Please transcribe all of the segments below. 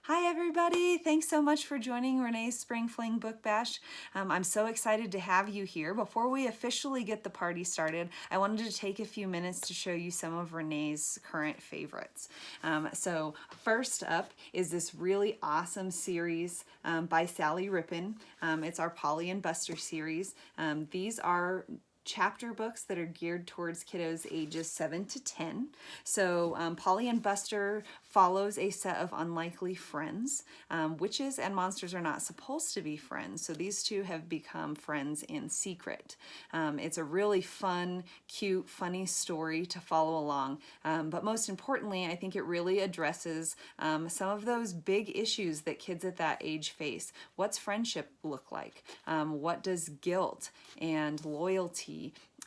Hi everybody, thanks so much for joining Renee's Spring Fling Book Bash. I'm so excited to have you here. Before we officially get the party started, I wanted to take a few minutes to show you some of Renee's current favorites. So first up is this really awesome series by Sally Rippin. It's our Polly and Buster series. These are chapter books that are geared towards kiddos ages 7 to 10. So Polly and Buster follows a set of unlikely friends. Witches and monsters are not supposed to be friends, so these two have become friends in secret. It's a really fun, cute, funny story to follow along, but most importantly, I think it really addresses some of those big issues that kids at that age face. What's friendship look like? What does guilt and loyalty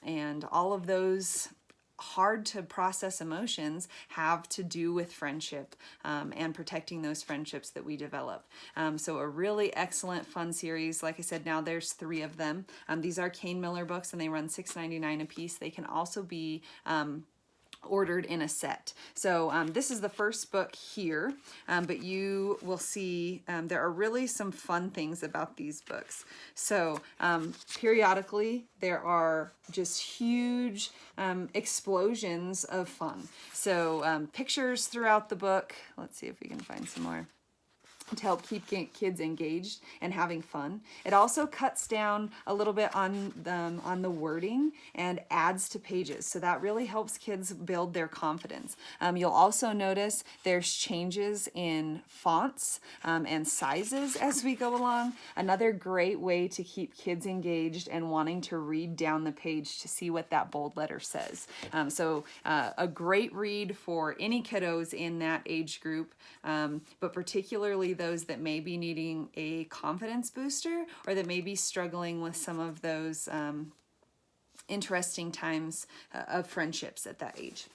and all of those hard to process emotions have to do with friendship and protecting those friendships that we develop. So a really excellent fun series. Like I said, now there's 3 of them. These are Kane Miller books and they run $6.99 a piece. They can also be ordered in a set. So this is the first book here, but you will see there are really some fun things about these books. So periodically there are just huge explosions of fun. So pictures throughout the book. Let's see if we can find some more to help keep kids engaged and having fun. It also cuts down a little bit on the wording and adds to pages, so that really helps kids build their confidence. You'll also notice there's changes in fonts and sizes as we go along. Another great way to keep kids engaged and wanting to read down the page to see what that bold letter says. So a great read for any kiddos in that age group, but particularly those that may be needing a confidence booster or that may be struggling with some of those interesting times of friendships at that age.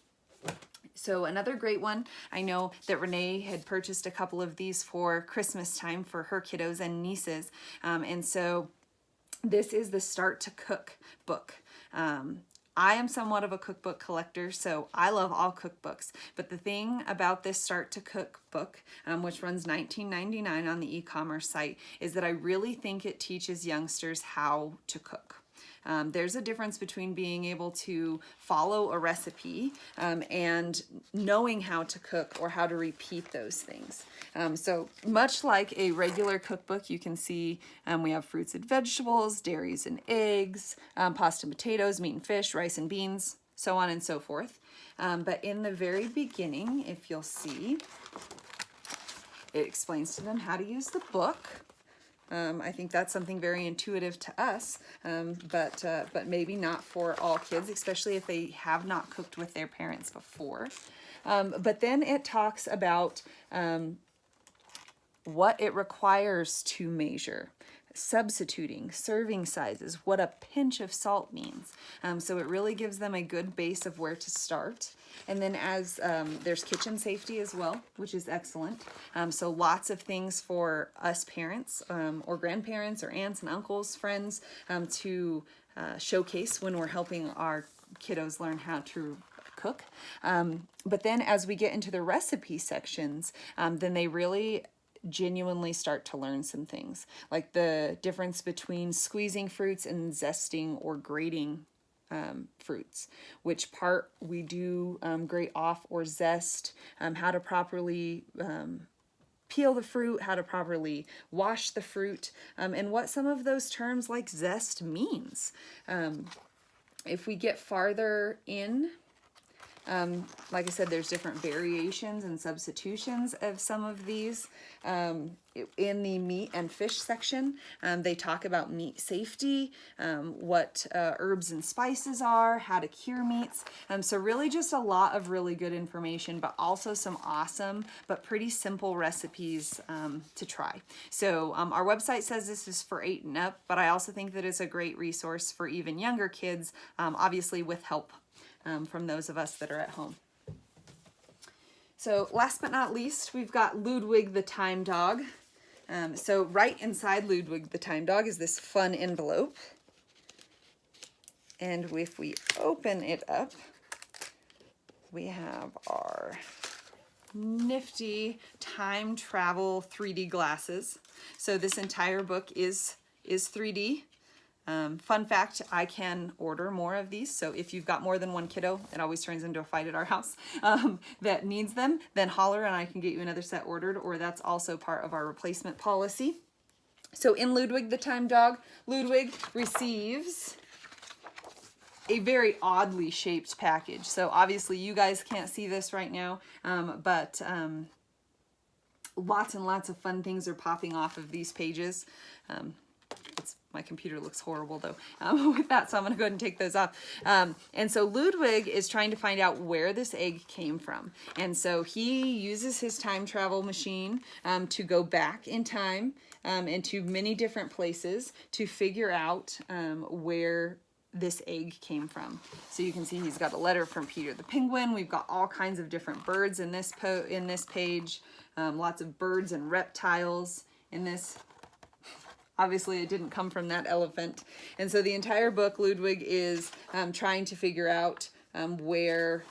So another great one, I know that Renee had purchased a couple of these for Christmas time for her kiddos and nieces, and so this is the Start to Cook book. I am somewhat of a cookbook collector, so I love all cookbooks. But the thing about this Start to Cook book, which runs $19.99 on the e-commerce site, is that I really think it teaches youngsters how to cook. There's a difference between being able to follow a recipe and knowing how to cook or how to repeat those things. So much like a regular cookbook, you can see we have fruits and vegetables, dairies and eggs, pasta and potatoes, meat and fish, rice and beans, so on and so forth. But in the very beginning, if you'll see, it explains to them how to use the book. I think that's something very intuitive to us, but maybe not for all kids, especially if they have not cooked with their parents before. But then it talks about what it requires to measure, substituting, serving sizes, what a pinch of salt means. So it really gives them a good base of where to start. And then as there's kitchen safety as well, which is excellent. So lots of things for us parents or grandparents or aunts and uncles, friends to showcase when we're helping our kiddos learn how to cook. But then as we get into the recipe sections, then they really genuinely start to learn some things, like the difference between squeezing fruits and zesting or grating fruits, which part we do grate off or zest, how to properly peel the fruit, how to properly wash the fruit, and what some of those terms like zest means. If we get farther in, like I said, there's different variations and substitutions of some of these. In the meat and fish section, they talk about meat safety, what herbs and spices are, how to cure meats. So really just a lot of really good information, but also some awesome but pretty simple recipes to try. So our website says this is for 8 and up, but I also think that it's a great resource for even younger kids, obviously with help from those of us that are at home. So last but not least, we've got Ludwig the Time Dog. So right inside Ludwig the Time Dog is this fun envelope. And if we open it up, we have our nifty time travel 3D glasses. So this entire book is 3D. Fun fact, I can order more of these, so if you've got more than one kiddo, it always turns into a fight at our house, that needs them, then holler and I can get you another set ordered, or that's also part of our replacement policy. So in Ludwig the Time Dog, Ludwig receives a very oddly shaped package. So obviously you guys can't see this right now, but lots and lots of fun things are popping off of these pages. My computer looks horrible though with that, so I'm gonna go ahead and take those off. And so Ludwig is trying to find out where this egg came from. And so he uses his time travel machine to go back in time into many different places to figure out where this egg came from. So you can see he's got a letter from Peter the Penguin. We've got all kinds of different birds in this page, lots of birds and reptiles in this. Obviously, it didn't come from that elephant. And so the entire book, Ludwig is trying to figure out where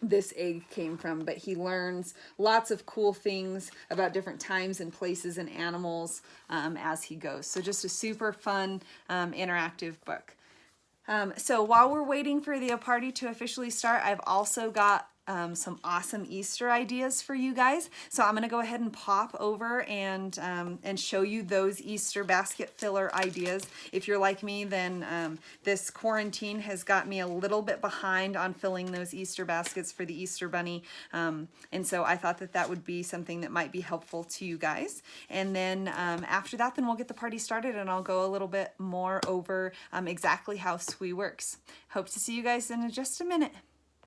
this egg came from, but he learns lots of cool things about different times and places and animals as he goes. So just a super fun, interactive book. So while we're waiting for the party to officially start, I've also got some awesome Easter ideas for you guys. So I'm gonna go ahead and pop over and show you those Easter basket filler ideas. If you're like me, then this quarantine has got me a little bit behind on filling those Easter baskets for the Easter Bunny. And so I thought that that would be something that might be helpful to you guys. And then after that, then we'll get the party started and I'll go a little bit more over exactly how SWE works. Hope to see you guys in just a minute.